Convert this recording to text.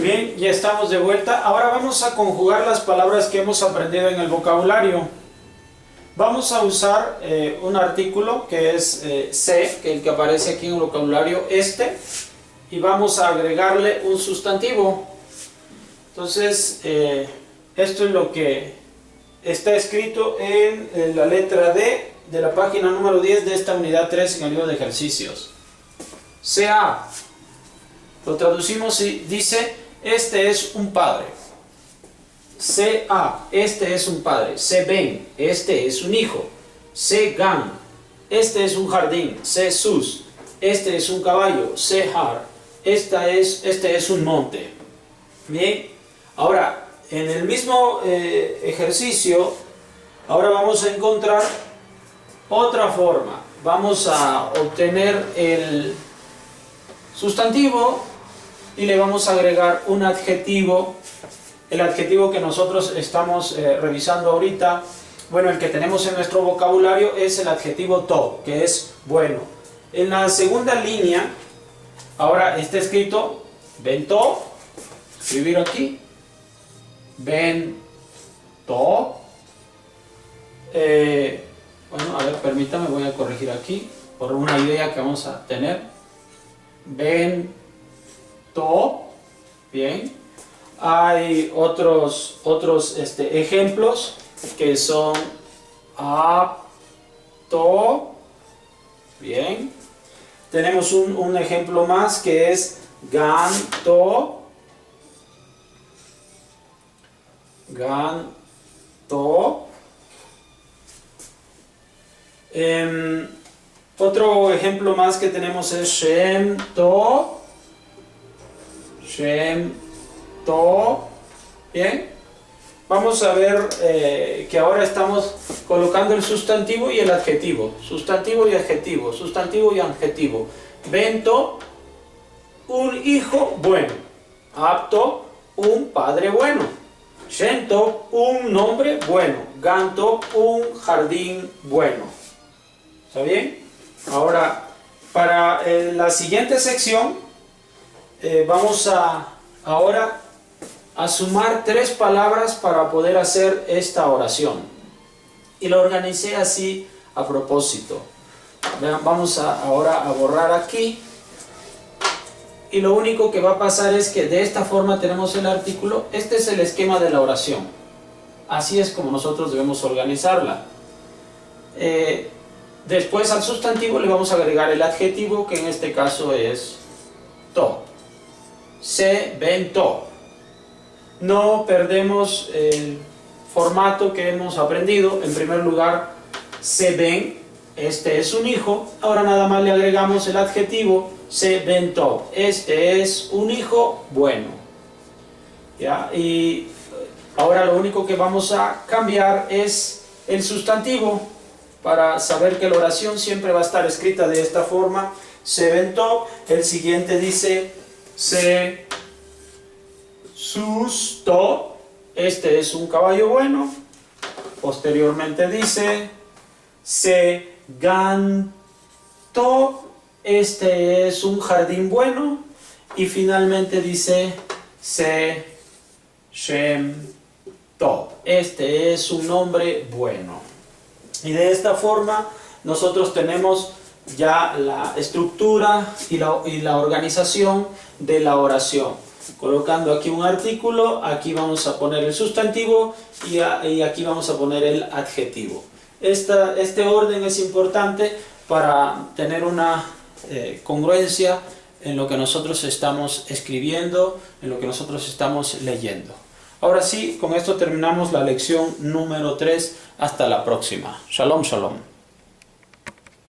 Bien, ya estamos de vuelta. Ahora vamos a conjugar las palabras que hemos aprendido en el vocabulario. Vamos a usar un artículo que es se, que es el que aparece aquí en el vocabulario, y vamos a agregarle un sustantivo. Entonces, esto es lo que está escrito en la letra D de la página número 10 de esta unidad 3 en el libro de ejercicios. Sea, lo traducimos y dice: este es un padre. Sea, este es un padre. Se ven, este es un hijo. Se gan, este es un jardín. Se sus, este es un caballo. Se har, este es un monte. Bien, ahora en el mismo ejercicio, ahora vamos a encontrar otra forma. Vamos a obtener el sustantivo y le vamos a agregar un adjetivo. El adjetivo que nosotros estamos revisando ahorita, bueno, el que tenemos en nuestro vocabulario es el adjetivo to, que es bueno. En la segunda línea, ahora está escrito bento, escribir aquí, bento. Bueno, a ver, permítame, voy a corregir aquí por una idea que vamos a tener. Bento, bien. Hay otros ejemplos que son apto, bien. Tenemos un ejemplo más que es ganto, ganto. Otro ejemplo más que tenemos es shemto, shemto. Bien, vamos a ver que ahora estamos colocando el sustantivo y el adjetivo. Sustantivo y adjetivo, sustantivo y adjetivo. Bento, un hijo bueno. Apto, un padre bueno. Shento, un nombre bueno. Ganto, un jardín bueno. ¿Está bien? Ahora, para la siguiente sección, vamos ahora a sumar 3 palabras para poder hacer esta oración. Y lo organicé así a propósito. Vean, vamos ahora a borrar aquí. Y lo único que va a pasar es que de esta forma tenemos el artículo. Este es el esquema de la oración. Así es como nosotros debemos organizarla. Después al sustantivo le vamos a agregar el adjetivo, que en este caso es to. Se ven to. No perdemos el formato que hemos aprendido. En primer lugar, se ven, este es un hijo. Ahora nada más le agregamos el adjetivo, se ven to. Este es un hijo bueno. ¿Ya? Y ahora lo único que vamos a cambiar es el sustantivo, para saber que la oración siempre va a estar escrita de esta forma. Se ven to. El siguiente dice se susto, este es un caballo bueno. Posteriormente dice se ganto, este es un jardín bueno. Y finalmente dice se shemto, este es un nombre bueno. Y de esta forma nosotros tenemos ya la estructura y la organización de la oración. Colocando aquí un artículo, aquí vamos a poner el sustantivo y aquí vamos a poner el adjetivo. Este orden es importante para tener una congruencia en lo que nosotros estamos escribiendo, en lo que nosotros estamos leyendo. Ahora sí, con esto terminamos la lección número 3. Hasta la próxima. Shalom, shalom.